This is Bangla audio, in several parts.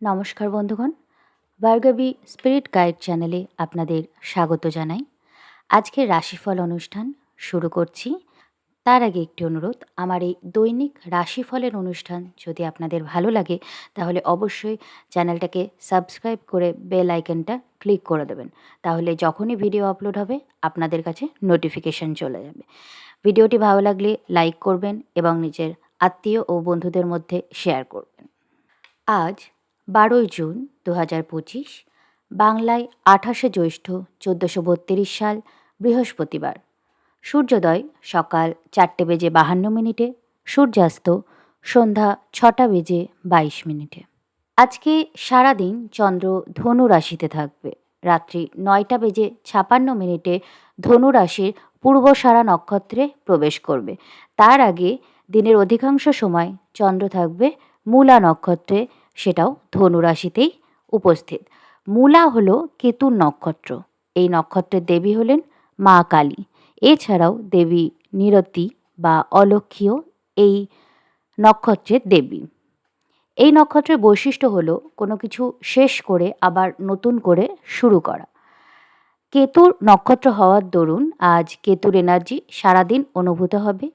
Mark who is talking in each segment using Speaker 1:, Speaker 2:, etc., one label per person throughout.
Speaker 1: নমস্কার বন্ধুগণ, ভার্গবী স্পিরিট গাইড চ্যানেলে আপনাদের স্বাগত জানাই। আজকের রাশিফল অনুষ্ঠান শুরু করছি। তার আগে একটি অনুরোধ, আমার এই দৈনিক রাশিফলের অনুষ্ঠান যদি আপনাদের ভালো লাগে তাহলে অবশ্যই চ্যানেলটাকে সাবস্ক্রাইব করে বেল আইকনটা ক্লিক করে দেবেন। তাহলে যখনই ভিডিও আপলোড হবে আপনাদের কাছে নোটিফিকেশন চলে যাবে। ভিডিওটি ভালো লাগলে লাইক করবেন এবং নিজের আত্মীয় ও বন্ধুদের মধ্যে শেয়ার করবেন। আজ 12ই জুন 2025, বাংলায় 28শে জ্যৈষ্ঠ 1432 সাল, বৃহস্পতিবার। সূর্যোদয় সকাল 4:52, সূর্যাস্ত সন্ধ্যা 6:22। আজকে সারাদিন চন্দ্র ধনু রাশিতে থাকবে। রাত্রি 9:56 ধনু রাশির পূর্বসারা নক্ষত্রে প্রবেশ করবে। তার আগে দিনের অধিকাংশ সময় চন্দ্র থাকবে মূলা নক্ষত্রে, সেটাও ধনু রাশিতেই উপস্থিত। মূলা হলো কেতুর নক্ষত্র। এই নক্ষত্রের দেবী হলেন মা কালী। এছাড়াও দেবী নিরতি বা অলক্ষ্মীও এই নক্ষত্রের দেবী। এই নক্ষত্রের বৈশিষ্ট্য হলো কোনো কিছু শেষ করে আবার নতুন করে শুরু করা। কেতুর নক্ষত্র হওয়ার দরুন আজ কেতুর এনার্জি সারাদিন অনুভূত হবে।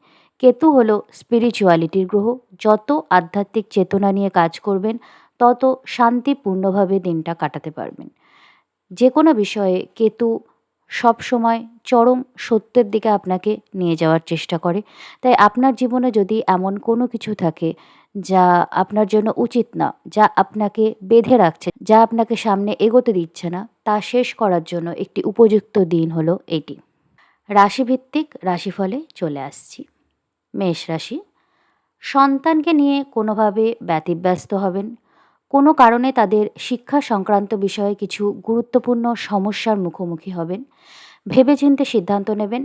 Speaker 1: কেতু হলো স্পিরিচুয়ালিটির গ্রহ। যত আধ্যাত্মিক চেতনা নিয়ে কাজ করবেন তত শান্তিপূর্ণভাবে দিনটা কাটাতে পারবেন। যে কোনো বিষয়ে কেতু সবসময় চরম সত্যের দিকে আপনাকে নিয়ে যাওয়ার চেষ্টা করে। তাই আপনার জীবনে যদি এমন কোনো কিছু থাকে যা আপনার জন্য উচিত না, যা আপনাকে বেঁধে রাখছে, যা আপনাকে সামনে এগোতে দিচ্ছে না, তা শেষ করার জন্য একটি উপযুক্ত দিন হলো এটি। রাশিভিত্তিক রাশিফলে চলে আসছি। মেষ রাশি। সন্তানকে নিয়ে কোনোভাবে ব্যতিব্যস্ত হবেন। কোনো কারণে তাদের শিক্ষা সংক্রান্ত বিষয়ে কিছু গুরুত্বপূর্ণ সমস্যার মুখোমুখি হবেন। ভেবেচিন্তে সিদ্ধান্ত নেবেন।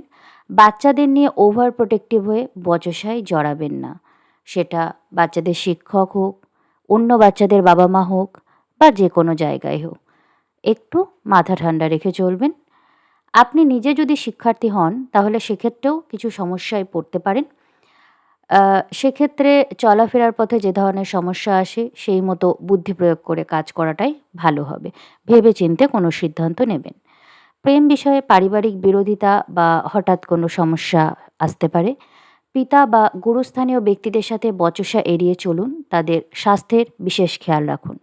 Speaker 1: বাচ্চাদের নিয়ে ওভার প্রোটেক্টিভ হয়ে বচসায় জড়াবেন না। সেটা বাচ্চাদের শিক্ষক হোক, অন্য বাচ্চাদের বাবা মা হোক, বা যে কোনো জায়গায় হোক, একটু মাথা ঠান্ডা রেখে চলবেন। আপনি নিজে যদি শিক্ষার্থী হন তাহলে সেক্ষেত্রেও কিছু সমস্যায় পড়তে পারেন। সেক্ষেত্রে চলাফেরার পথে যে ধরনের সমস্যা আসে সেই মতো বুদ্ধি প্রয়োগ করে কাজ করাটাই ভালো হবে। ভেবেচিন্তে কোনো সিদ্ধান্ত নেবেন। প্রেম বিষয়ে পারিবারিক বিরোধিতা বা হঠাৎ কোনো সমস্যা আসতে পারে। পিতা বা গুরুস্থানীয় ব্যক্তিদের সাথে বচসা এড়িয়ে চলুন। তাদের স্বাস্থ্যের বিশেষ খেয়াল রাখুন।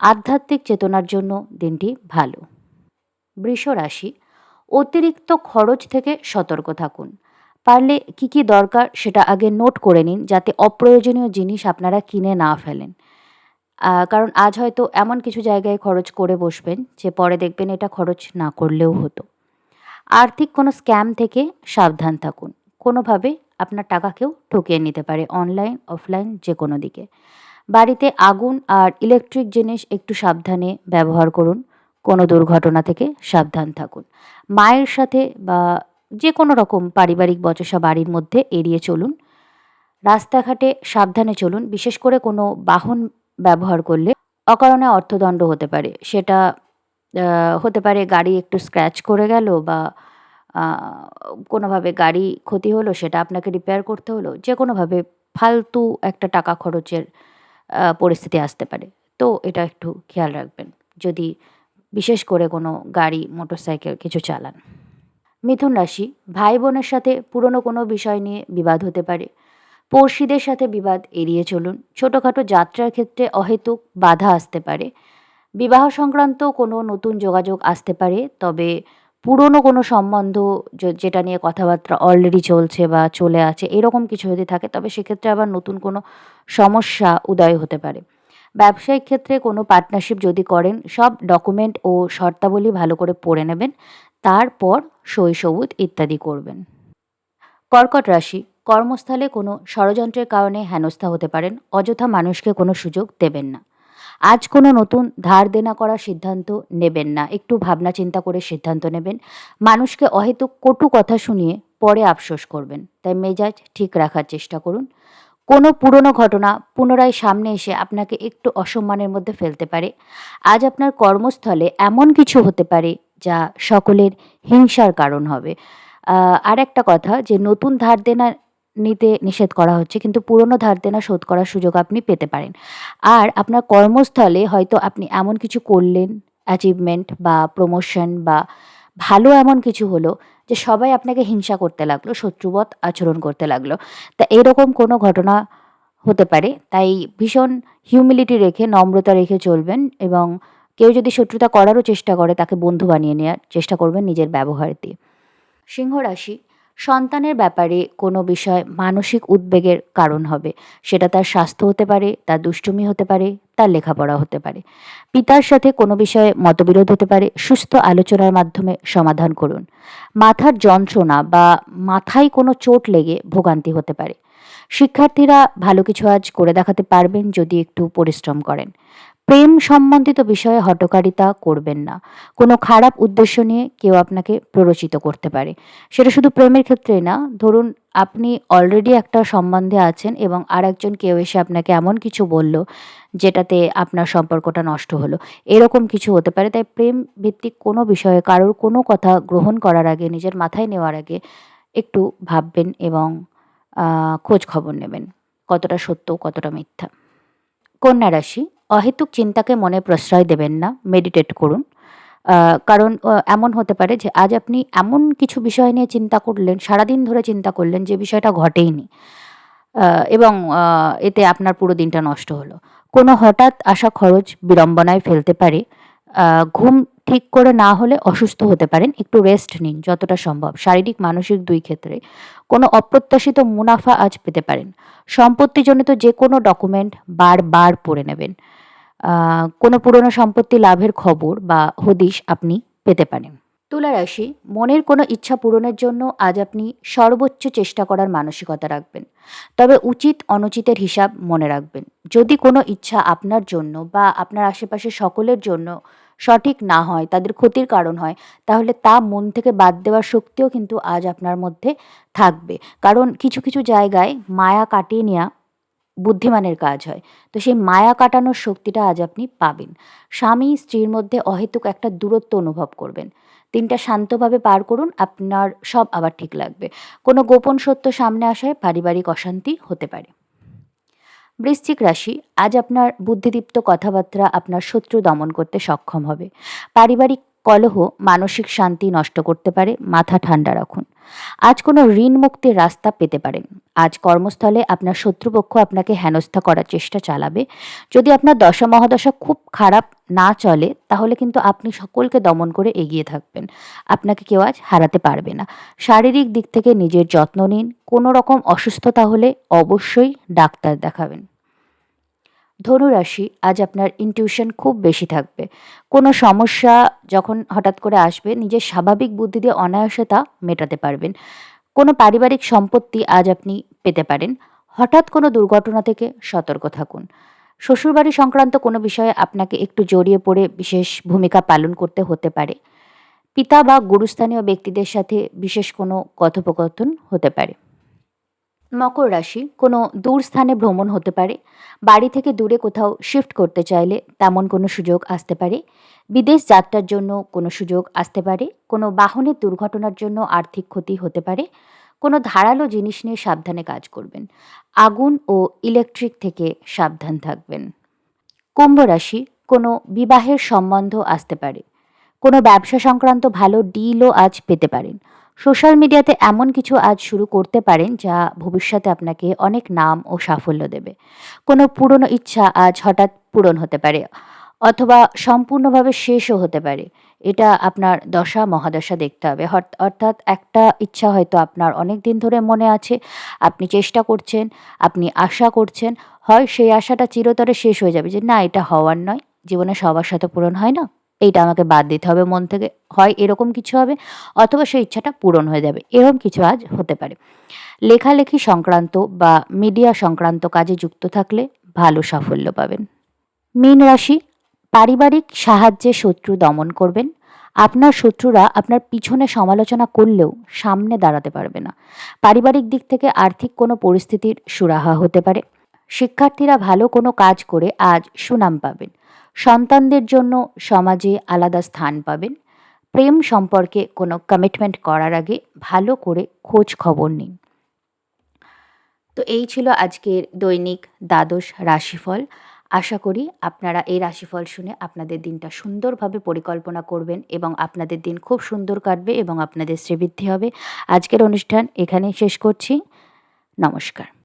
Speaker 1: আধ্যাত্মিক চেতনার জন্য দিনটি ভালো। বৃষ রাশি। অতিরিক্ত খরচ থেকে সতর্ক থাকুন। পারলে কী কী দরকার সেটা আগে নোট করে নিন, যাতে অপ্রয়োজনীয় জিনিস আপনারা কিনে না ফেলেন। কারণ আজ হয়তো এমন কিছু জায়গায় খরচ করে বসবেন যে পরে দেখবেন এটা খরচ না করলেও হতো। আর্থিক কোনো স্ক্যাম থেকে সাবধান থাকুন। কোনোভাবে আপনার টাকা কেউ ঠকিয়ে নিতে পারে, অনলাইন অফলাইন যে কোনো দিকে। বাড়িতে আগুন আর ইলেকট্রিক জিনিস একটু সাবধানে ব্যবহার করুন। কোনো দুর্ঘটনা থেকে সাবধান থাকুন। মায়ের সাথে বা যে কোনো রকম পারিবারিক বচসা বাড়ির মধ্যে এড়িয়ে চলুন। রাস্তাঘাটে সাবধানে চলুন। বিশেষ করে কোনো বাহন ব্যবহার করলে অকারণে অর্থদণ্ড হতে পারে। সেটা হতে পারে গাড়ি একটু স্ক্র্যাচ করে গেল, বা আ কোনোভাবে গাড়ি ক্ষতি হলো, সেটা আপনাকে রিপেয়ার করতে হলো। যে কোনোভাবে ফালতু একটা টাকা খরচের পরিস্থিতি আসতে পারে। তো এটা একটু খেয়াল রাখবেন, যদি বিশেষ করে কোনো গাড়ি, মোটরসাইকেল কিছু চালান। মিথুন রাশি। ভাই বোনের সাথে পুরনো কোনো বিষয় নিয়ে বিবাদ হতে পারে। পড়শিদের সাথে বিবাদ এড়িয়ে চলুন। ছোটোখাটো যাত্রার ক্ষেত্রে অহেতুক বাধা আসতে পারে। বিবাহ সংক্রান্ত কোনো নতুন যোগাযোগ আসতে পারে, তবে পুরনো কোনো সম্বন্ধ যেটা নিয়ে কথাবার্তা অলরেডি চলছে বা চলে আছে, এরকম কিছু যদি থাকে তবে সেক্ষেত্রে আবার নতুন কোনো সমস্যা উদয় হতে পারে। ব্যবসায়িক ক্ষেত্রে কোনো পার্টনারশিপ যদি করেন, সব ডকুমেন্ট ও শর্তাবলী ভালো করে পড়ে নেবেন, তারপর সই সবুত ইত্যাদি করবেন। কর্কট রাশি। কর্মস্থলে কোনো ষড়যন্ত্রের কারণে হেনস্থা হতে পারেন। অযথা মানুষকে কোনো সুযোগ দেবেন না। আজ কোনো নতুন ধার দেনা করার সিদ্ধান্ত নেবেন না। একটু ভাবনা চিন্তা করে সিদ্ধান্ত নেবেন। মানুষকে অহেতুক কটু কথা শুনিয়ে পরে আফসোস করবেন। তাই মেজাজ ঠিক রাখার চেষ্টা করুন। কোনো পুরনো ঘটনা পুনরায় সামনে এসে আপনাকে একটু অসম্মানের মধ্যে ফেলতে পারে। আজ আপনার কর্মস্থলে এমন কিছু হতে পারে যা সকলের হিংসার কারণ হবে। আরেকটা কথা, যে নতুন ধার দেনা নিতে নিষেধ করা হচ্ছে, কিন্তু পুরনো ধার দেনা শোধ করার সুযোগ আপনি পেতে পারেন। আর আপনার কর্মস্থলে হয়তো আপনি এমন কিছু করলেন, অ্যাচিভমেন্ট বা প্রমোশন বা ভালো এমন কিছু হলো যে সবাই আপনাকে হিংসা করতে লাগলো, শত্রুবৎ আচরণ করতে লাগলো। তা এরকম কোনো ঘটনা হতে পারে। তাই ভীষণ হিউমিলিটি রেখে, নম্রতা রেখে চলবেন এবং কেউ যদি শত্রুতা করারও চেষ্টা করে তাকে বন্ধু বানিয়ে নেওয়ার চেষ্টা করবেন নিজের ব্যবহার দিয়ে। সিংহ রাশি, সন্তানের ব্যাপারে কোনো বিষয় মানসিক উদ্বেগের কারণ হবে। সেটা তার স্বাস্থ্য হতে পারে, তার দুষ্টুমি হতে পারে, তার লেখাপড়া হতে পারে। পিতার সাথে কোনো বিষয়ে মতবিরোধ হতে পারে, সুস্থ আলোচনার মাধ্যমে সমাধান করুন। মাথার যন্ত্রণা বা মাথায় কোনো চোট লেগে ভোগান্তি হতে পারে। শিক্ষার্থীরা ভালো কিছু আজ করে দেখাতে পারবেন যদি একটু পরিশ্রম করেন। প্রেম সম্বন্ধিত বিষয়ে হঠকারিতা করবেন না। কোনো খারাপ উদ্দেশ্য নিয়ে কেউ আপনাকে প্ররোচিত করতে পারে। সেটা শুধু প্রেমের ক্ষেত্রেই না, ধরুন আপনি অলরেডি একটা সম্বন্ধে আছেন এবং আরেকজন কেউ এসে আপনাকে এমন কিছু বলল, যেটাতে আপনার সম্পর্কটা নষ্ট হলো। এরকম কিছু হতে পারে। তাই প্রেম ভিত্তিক কোনো বিষয়ে কারোর কোনো কথা গ্রহণ করার আগে, নিজের মাথায় নেওয়ার আগে একটু ভাববেন এবং খোঁজ খবর নেবেন। কতটা সত্য, কতটা মিথ্যা। কন্যা রাশি, অহেতুক চিন্তাকে মনে প্রশ্রয় দেবেন না, মেডিটেট করুন। কারণ এমন হতে পারে যে আজ আপনি এমন কিছু বিষয় নিয়ে চিন্তা করলেন, সারাদিন ধরে চিন্তা করলেন যে বিষয়টা ঘটেইনি, এবং এতে আপনার পুরো দিনটা নষ্ট হলো। কোনো হঠাৎ আসা খরচ বিড়ম্বনায় ফেলতে পারে। ঘুম ঠিক করে না হলে অসুস্থ হতে পারেন। একটু রেস্ট নিন যতটা সম্ভব, শারীরিক মানসিক ২ ক্ষেত্রে। কোনো অপ্রত্যাশিত মুনাফা আজ পেতে পারেন। সম্পত্তিজনিত যে কোনো ডকুমেন্ট বারবার পড়ে নেবেন। কোনো পুরনো সম্পত্তি লাভের খবর বা হদিশ আপনি পেতে পারেন। তুলা রাশি, মনের কোনো ইচ্ছা পূরণের জন্য আজ আপনি সর্বোচ্চ চেষ্টা করার মানসিকতা রাখবেন। তবে উচিত অনুচিতের হিসাব মনে রাখবেন। যদি কোনো ইচ্ছা আপনার জন্য বা আপনার আশেপাশে সকলের জন্য সঠিক না হয়, তাদের ক্ষতির কারণ হয়, তাহলে তা মন থেকে বাদ দেওয়ার শক্তিও কিন্তু আজ আপনার মধ্যে থাকবে। কারণ কিছু কিছু জায়গায় মায়া কাটিয়ে নেওয়া বুদ্ধিমানের কাজ হয়। তো সেই মায়া কাটানোর শক্তিটা আজ আপনি পাবেন। স্বামী স্ত্রীর মধ্যে অহেতুক একটা দূরত্ব অনুভব করবেন। দিনটা শান্তভাবে পার করুন, আপনার সব আবার ঠিক লাগবে। কোনো গোপন সত্য সামনে আসায় পারিবারিক অশান্তি হতে পারে। বৃশ্চিক রাশি, আজ আপনার বুদ্ধিদীপ্ত কথাবার্তা আপনার শত্রু দমন করতে সক্ষম হবে। পারিবারিক কলহ মানসিক শান্তি নষ্ট করতে পারে, মাথা ঠান্ডা রাখুন। আজ কোনো ঋণ মুক্তির রাস্তা পেতে পারেন। আজ কর্মস্থলে আপনার শত্রুপক্ষ আপনাকে হেনস্থা করার চেষ্টা চালাবে। যদি আপনার দশা মহাদশা খুব খারাপ না চলে, তাহলে কিন্তু আপনি সকলকে দমন করে এগিয়ে থাকবেন। আপনাকে কেউ আজ হারাতে পারবে না। শারীরিক দিক থেকে নিজের যত্ন নিন। কোনো রকম অসুস্থতা হলে অবশ্যই ডাক্তার দেখাবেন। ধনুরাশি, আজ আপনার ইনটিউশন খুব বেশি থাকবে। কোনো সমস্যা যখন হঠাৎ করে আসবে, নিজের স্বাভাবিক বুদ্ধি দিয়ে অনায়াসে তা মেটাতে পারবেন। কোনো পারিবারিক সম্পত্তি আজ আপনি পেতে পারেন। হঠাৎ কোনো দুর্ঘটনা থেকে সতর্ক থাকুন। শ্বশুরবাড়ি সংক্রান্ত কোনো বিষয়ে আপনাকে একটু জড়িয়ে পড়ে বিশেষ ভূমিকা পালন করতে হতে পারে। পিতা বা গুরুস্থানীয় ব্যক্তিদের সাথে বিশেষ কোনো কথোপকথন হতে পারে। মকর রাশি, কোনো দূর স্থানে ভ্রমণ হতে পারে। বাড়ি থেকে দূরে কোথাও শিফট করতে চাইলে তেমন কোনো সুযোগ আসতে পারে। বিদেশ যাত্রার জন্য কোনো সুযোগ আসতে পারে। কোনো বাহনের দুর্ঘটনার জন্য আর্থিক ক্ষতি হতে পারে। কোনো ধারালো জিনিস নিয়ে সাবধানে কাজ করবেন। আগুন ও ইলেকট্রিক থেকে সাবধান থাকবেন। কুম্ভ রাশি, কোনো বিবাহের সম্বন্ধ আসতে পারে। কোনো ব্যবসা সংক্রান্ত ভালো ডিলও আজ পেতে পারেন। সোশ্যাল মিডিয়াতে এমন কিছু আজ শুরু করতে পারেন যা ভবিষ্যতে আপনাকে অনেক নাম ও সাফল্য দেবে। কোনো পুরনো ইচ্ছা আজ হঠাৎ পূরণ হতে পারে, অথবা সম্পূর্ণভাবে শেষও হতে পারে। এটা আপনার দশা মহাদশা দেখতে হবে। অর্থাৎ একটা ইচ্ছা হয়তো আপনার অনেক দিন ধরে মনে আছে, আপনি চেষ্টা করছেন, আপনি আশা করছেন, হয় সেই আশাটা চিরতরে শেষ হয়ে যাবে যে না, এটা হওয়ার নয়, জীবনে সবার সাথে পূরণ হয় না, এইটা আমাকে বাদ দিতে হবে মন থেকে, হয় এরকম কিছু হবে, অথবা সেই ইচ্ছাটা পূরণ হয়ে যাবে। এরকম কিছু আজ হতে পারে। লেখালেখি সংক্রান্ত বা মিডিয়া সংক্রান্ত কাজে যুক্ত থাকলে ভালো সাফল্য পাবেন। মীন রাশি, পারিবারিক সাহায্যে শত্রু দমন করবেন। আপনার শত্রুরা আপনার পিছনে সমালোচনা করলেও সামনে দাঁড়াতে পারবে না। পারিবারিক দিক থেকে আর্থিক কোনো পরিস্থিতির সুরাহা হতে পারে। শিক্ষার্থীরা ভালো কোনো কাজ করে আজ সুনাম পাবেন। সন্তানদের জন্য সমাজে আলাদা স্থান পাবেন। প্রেম সম্পর্কে কোনো কমিটমেন্ট করার আগে ভালো করে খোঁজ খবর নিন। তো এই ছিল আজকের দৈনিক দ্বাদশ রাশিফল। আশা করি আপনারা এই রাশিফল শুনে আপনাদের দিনটা সুন্দরভাবে পরিকল্পনা করবেন এবং আপনাদের দিন খুব সুন্দর কাটবে এবং আপনাদের শ্রীবৃদ্ধি হবে। আজকের অনুষ্ঠান এখানেই শেষ করছি। নমস্কার।